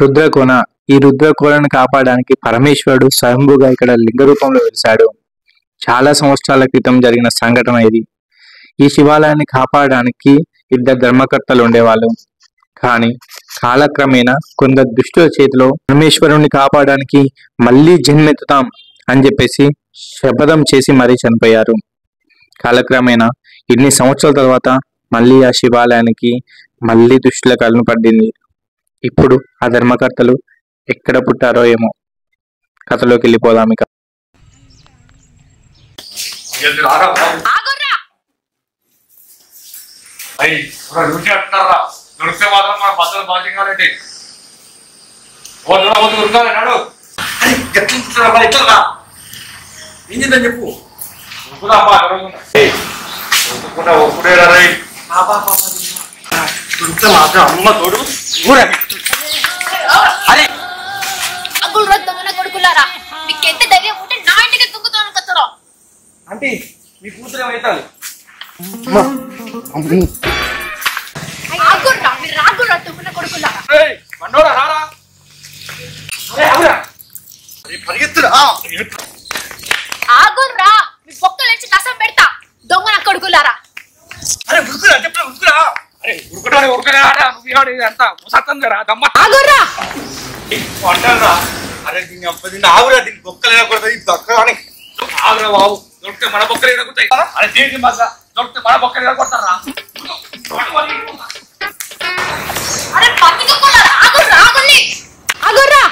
రుద్రకోన. ఈ రుద్రకోనను కాపాడడానికి పరమేశ్వరుడు స్వయంభుగా ఇక్కడ లింగ రూపంలో వెలిశాడు. చాలా సంవత్సరాల క్రితం జరిగిన సంఘటన ఇది. ఈ శివాలయాన్ని కాపాడడానికి ఇద్దరు ధర్మకర్తలు ఉండేవాళ్ళు. కానీ కాలక్రమేణా కొందరు దుష్టుల చేతిలో పరమేశ్వరుణ్ణి కాపాడడానికి మళ్ళీ జన్మెత్తుతాం అని చెప్పేసి శపథం చేసి మరీ చనిపోయారు. కాలక్రమేణా ఇన్ని సంవత్సరాల తర్వాత మళ్ళీ ఆ శివాలయానికి మళ్ళీ దుష్టుల కలను పడింది. ఇప్పుడు ఆ ధర్మకర్తలు ఎక్కడ పుట్టారో ఏమో. కథలోకి వెళ్ళిపోదాం ఇక. చెప్పు అమ్మ తోడు కొడుకులారా మీకు ఎంత ధైర్యం ఉంటే నా ఇంటికి తుంగుతాను కత్తరా అంటే మీ కూతురు ఏమైతాను ఆగుర్రా మీరు రాగుర్రా తుంగున కొడుకులారా మండోరా రారా పరిగెత్తురా ఆగుర్రా మీ బొక్కలు నుంచి కసం పెడతా దొంగన కొడుకులారా. అరే ఉరుకురా చెప్పరా ఉరుకురా అరే ఉరుకుటానే ఉరుకురా నువ్వు అంత ముసత్తందరా దమ్మ ఆగుర్రా అంటారా అరే దీన్ని అప్ప దీన్ని ఆగురా దీన్ని బొక్కలు ఏడకూడదు దొక్కని ఆగురా బాబు దొరికితే మన బొక్కలు ఏడకుతాయి అరే దేనికి మజ దొరికితే మన బొక్కలు ఏడకొడతారా అరే పట్టుకోలారా ఆగుర్రా ఆగుల్లి ఆగుర్రా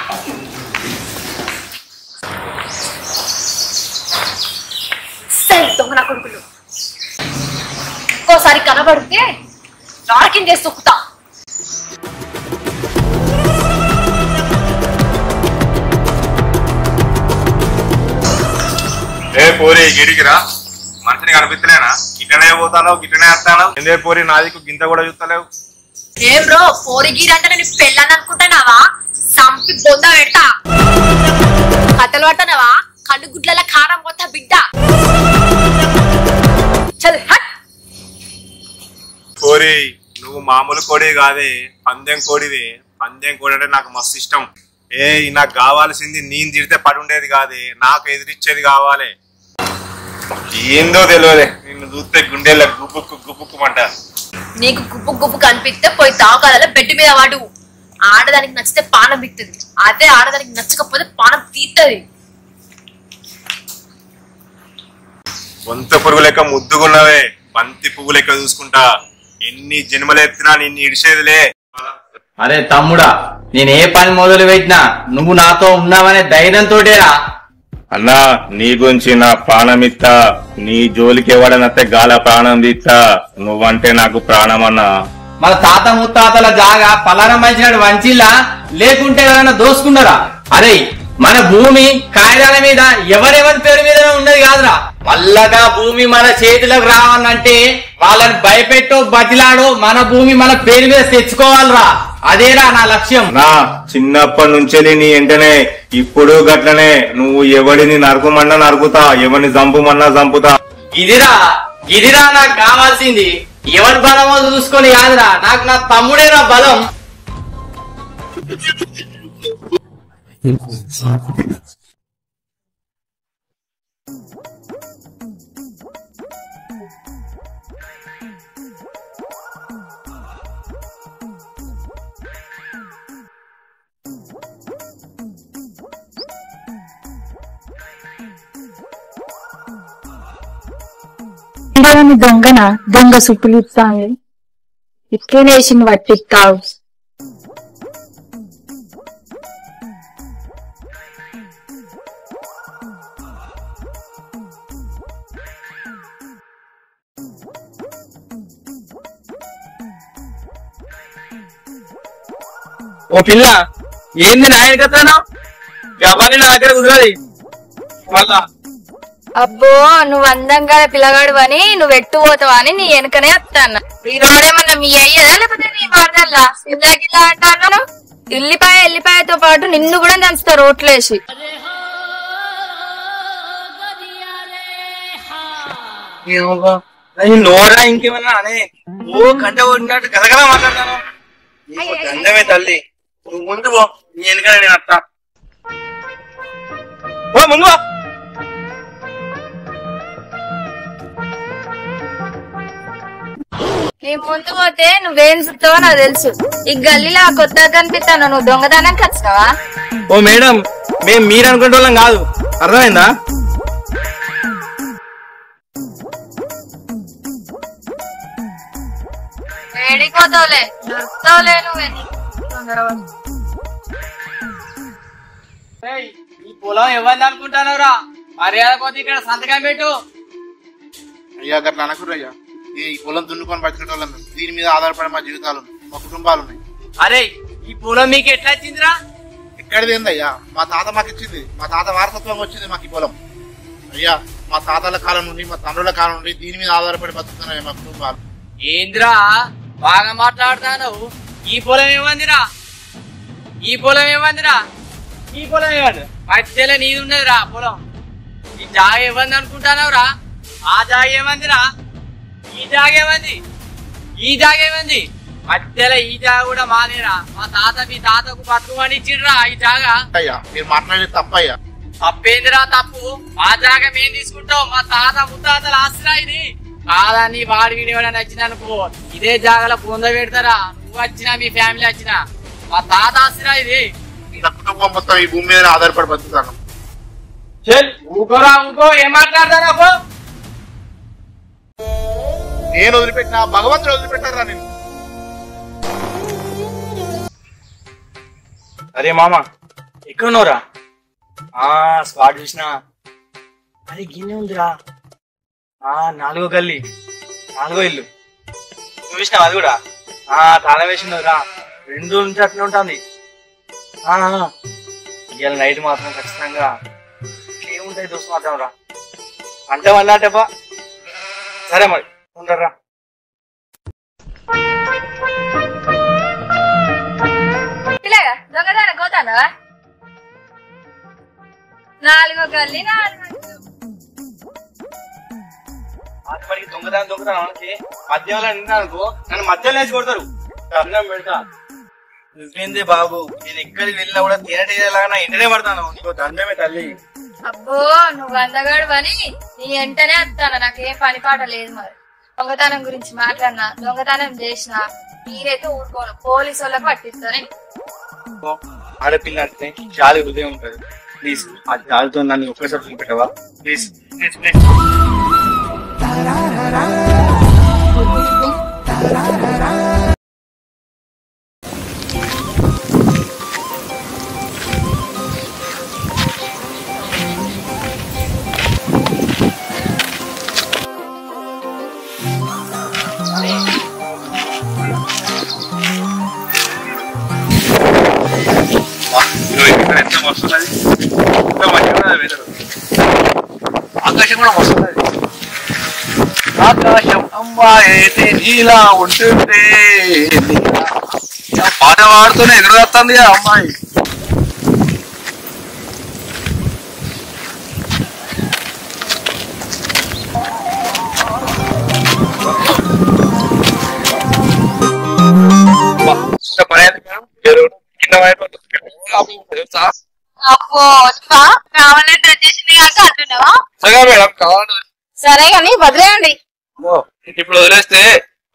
సరే దొంగన కొడుకులు ఇంకోసారి కనబడితే నాకిం చేసి తొక్కుతా. ఏ పోరి గిడికిరా మనిషిని కనిపిస్తలేనా? గిట్టనే పోతాను గిట్టనే వస్తాను. ఎందే పోరి నాదికు గింత కూడా చూస్తలేవు. ఏం బ్రో పోరిగిరి అంటే నేను పెళ్ళని అనుకుంటున్నావా? సంపి బొంద పెడతా. కథలు పడతానవా? కళ్ళు గుడ్ల కారం పోతా బిడ్డ. చల్ హట్. పోరి నువ్వు మామూలు కోడి కాదే, పందెం కోడివే. పందెం కోడి అంటే నాకు మస్తు ఇష్టం. ఏ నాకు కావాల్సింది నేను తిడితే పడి ఉండేది కాదే, నాకు ఎదిరిచ్చేది కావాలి. ఏందో తెలియదే, నిన్ను చూస్తే గుండెల్లో గుప్పుకు గుప్పుకుమంట. నీకు గుప్పు గుప్పు కనిపిస్తే పోయి దావకాలలో బెడ్ మీద వాడు. ఆడదానికి నచ్చితే పానం బిక్తుంది, అదే ఆడదానికి నచ్చకపోతే పానం తీస్తుంది. వంత పురుగు లెక్క ముద్దుగున్నవే, బంతి పువ్వు లెక్క చూసుకుంటా. ఎన్ని జన్మలెత్తినా నిన్ను ఇడిచేదిలే. అరే తమ్ముడా, నేనే పని మొదలు పెట్టినా నువ్వు నాతో ఉన్నావనే ధైర్యంతోటేరా. అన్నా నీ గురించి నా ప్రాణమిత్తా, నీ జోలికి ఎవడనస్తే గాల ప్రాణం తీస్తా. నువ్వంటే నాకు ప్రాణం అన్నా. మన తాత ముత్తాతల జాగా పలారం మంచినాడు వంచిల్లా, లేకుంటే ఎవరైనా దోసుకున్నారా? అరే మన భూమి కాగితాల మీద ఎవరెవరి పేరు మీద ఉన్నది కాదురా. మళ్ళగా భూమి మన చేతిలోకి రావాలంటే వాళ్ళని భయపెట్టో బతిలాడో మన భూమి మన పేరు మీద తెచ్చుకోవాలరా. అదేరా నా లక్ష్యం. నా చిన్నప్పటి నుంచి నీ వెంటనే ఇప్పుడు గట్లనే. నువ్వు ఎవడిని నరుకుమన్నా నరుకుతా, ఎవరిని చంపుమన్నా చంపుతా. ఇదిరా నాకు కావాల్సింది. ఎవరి బలమో చూసుకొని కాదురా, నాకు నా తమ్ముడేరా బలం. దొంగన దొంగ సుప్పులు ఇస్తాను ఇట్లే వేసింది పట్టిస్తావు. ఓ పిల్ల ఏంది నాయన కథనా? ఎవరిని నా దగ్గర కుదరది. అబ్బో నువ్వు అందంగా పిల్లగాడు అని నువ్వు ఎట్టుపోతావా అని నీ వెనకనే వస్తాను. ఈ రోడేమన్నా మీ అయ్యదా లేకపోతే నీ మరదల్లా? గిల్లా అంటాను. ఎల్లిపాయతో పాటు నిన్ను కూడా దంచుతా రోట్లేసి. నోరా ఇంకేమన్నా అనే ఓ గంట కొట్టినట్టు గదగలా మాట్లాడతాను. గంధమే తల్లి. నువ్వు ముందు పో, నీ ఎందుకని నేను అత్త ముందు పో. నీ ముందు పోతే నువ్వేం చూస్తావో నాకు తెలుసు. ఈ గల్లీలో కొత్తగా కనిపిస్తాను, నువ్వు దొంగతనానికి వచ్చినావా? ఓ మేడం, మేము మీరు అనుకునే వాళ్ళం కాదు, అర్థమైందా? వేడిపోతావులే, దొరుకుతావులే నువ్వే. ఈ పొలం ఎవరిది అనుకుంటానరా? మర్యాద పోతే ఇక్కడ సంతకం పెట్టు. అయ్యా గట్లా అనకురయ్యా, ఈ పొలం దున్నుకొని బతికే వాళ్ళం మేము. దీని మీద ఆధారపడి మా జీవితాలు ఉన్నాయి, మా కుటుంబాలు ఉన్నాయి. అరే ఈ పొలం మీకు ఎట్లా వచ్చిందిరా? ఎక్కడిది ఏందయ్యా, మా తాత మాకు ఇచ్చింది. మా తాత వారసత్వంగా వచ్చింది మాకు ఈ పొలం. అయ్యా మా తాతల కాలం నుండి, మా తండ్రుల కాలం నుండి దీని మీద ఆధారపడి బతుకుతున్నాయి మా కుటుంబాలు. ఏంద్రా బాగా మాట్లాడుతాను? ఈ పొలం ఏమందిరా? ఈ పొలం ఏమందిరా? ఈ పొలం ఏమంది? మధ్యలో నీది ఉన్నదిరా పొలం. ఈ జాగ ఏమంది అనుకుంటానవరా? ఆ జాగ ఏమందిరా? ఈ జాగ ఏమంది? ఈ జాగ ఏమంది? మధ్యలో ఈ జాగ కూడా మానేరా. మా తాత మీ తాతకు బతుకుమని ఇచ్చిండ్రా ఈ జాగ. అయ్యా మీరు మాట్లాడేది తప్పయ్యా. తప్పేందిరా తప్పు? ఆ జాగ మేం తీసుకుంటాం, మా తాత ముత్తాతల ఆస్తిరా ఇది. కాదని వాడి వీడియో నచ్చిందనుకో ఇదే జాగలో పొంద పెడతారా. నువ్వు వచ్చినా మీ ఫ్యామిలీ వచ్చినా మా తాత ఆస్తిరా ఇది. నా కుటుంబం మొత్తం ఈ భూమి మీద ఆధారపడి బతుకుతాను. ఊకోరా ఊకో, ఏం మాట్లాడతారా? నేను వదిలిపెట్టినా భగవంతుడు వదిలిపెట్టారా నేను? అరే మామ ఎక్కడున్నావురా? స్పాట్ చూసినా. అరే గిన్నె ఉందిరా, 4వ గల్లీ 4వ ఇల్లు. నువ్వు చూసినావు అది కూడా? తాళం వేసినవురా, 2 రోజుల నుంచి అట్లా ఉంటుంది. ఇవాళ నైట్ మాత్రం ఖచ్చితంగా ఏముంటాయి దోస్తు మాత్రం రా. అంటే మళ్ళీ అంటేపా. సరే మరి ఉంటారా? దొంగతనం పోతానా? 4వ గల్లీ 4వ ఆటపడికి దొంగతనం అనకి మధ్యలో నిన్నానుకో నన్ను మధ్యలో వేసి కొడతారు. అన్నం పెడతా. నువ్వేందే బాబు, నేను ఎక్కడికి వెళ్ళినా కూడా తినటేలాగా ఇంటనే పడతాను. నీకు దండమే తల్లి. అబ్బో నువ్వు అందగాడు అని నీ వెంటనే వస్తాను. నాకేం పని పాట లేదు. మరి దొంగతనం గురించి మాట్లాడినా, దొంగతనం చేసినా మీరైతే ఊరుకోను, పోలీసు వాళ్ళకి పట్టిస్తానే. ఆడపిల్ల అంటే చాలా హృదయం ఉంటది. ప్లీజ్ ఆ జాలితో నన్ను ఒక్కసారి చూపెట్టవా ప్లీజ్? ఎంత వస్తున్నది, ఎంత మంచిగా వెదరు. ఆకాశం కూడా వస్తున్నది. ఆకాశం అమ్మాయి నీలా ఉంటుంటే పాట పాడుతూనే ఎదురుస్తుంది ఆ అమ్మాయి. సరే కానీ వదిలేయండి. ఇప్పుడు వదిలేస్తే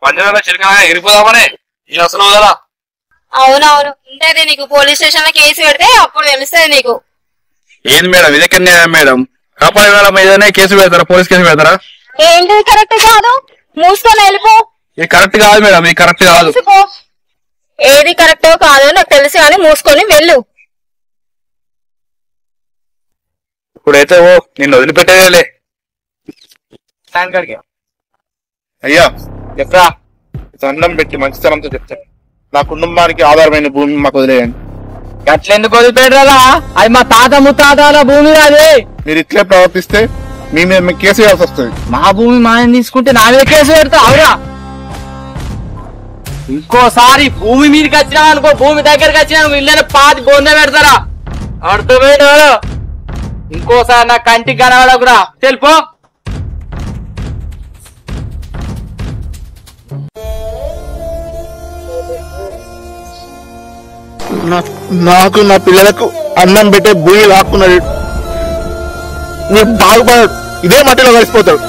పంజరంలో చిరకగా ఎగిరిపోదామనే ఈ అసలు వదలా. అవునవును ఉంటది. నీకు పోలీస్ స్టేషన్ లో కేసు పెడితే అప్పుడు తెలుస్తుంది నీకు. ఏంది మేడం ఇదే న్యాయం మేడం? కాపాడే వాళ్ళ మీదనే కేసు పెడతారా, పోలీస్ కేసు పెడతారా? ఏంటిది కరెక్ట్ కాదు, మూసుకొని వెళ్ళిపో. ఇది కరెక్ట్ కాదు మేడం, ఇది కరెక్ట్ కాదు. ఏది కరెక్టో కాదో నాకు తెలుసు కానీ మూసుకొని వెళ్ళు. ఇప్పుడైతే ఓ నిన్ను వదిలిపెట్టేదేలే. అయ్యా చెప్పరా? దండం పెట్టి మంచితనంతో చెప్తాను, నా కుటుంబానికి ఆధారమైన భూమి మాకు వదిలేయండి. అట్లెందుకు వదిలిపెట్టరా? అది మా తాత ముత్తాతల భూమి కాదు. మీరు ఇట్లే ప్రవర్తిస్తే మీ మీద మీకు కేసు వేయాల్సి వస్తుంది. మా భూమి మాయం తీసుకుంటే నా మీద కేసు పెడతా అవురా? ఇంకోసారి భూమి మీదకి వచ్చినా అనుకో, భూమి దగ్గరికి వచ్చినా ఇళ్ళని పాతి బొంద పెడతారా? అర్థమైన ఇంకోసారి నా కంటికి కనబడకురా, తెలుపో. నాకు నా పిల్లలకు అన్నం పెట్టే భూమి లాక్కున్నాడు. నేను బాగుపడాడు, ఇదే మట్టిలో కలిసిపోతాడు.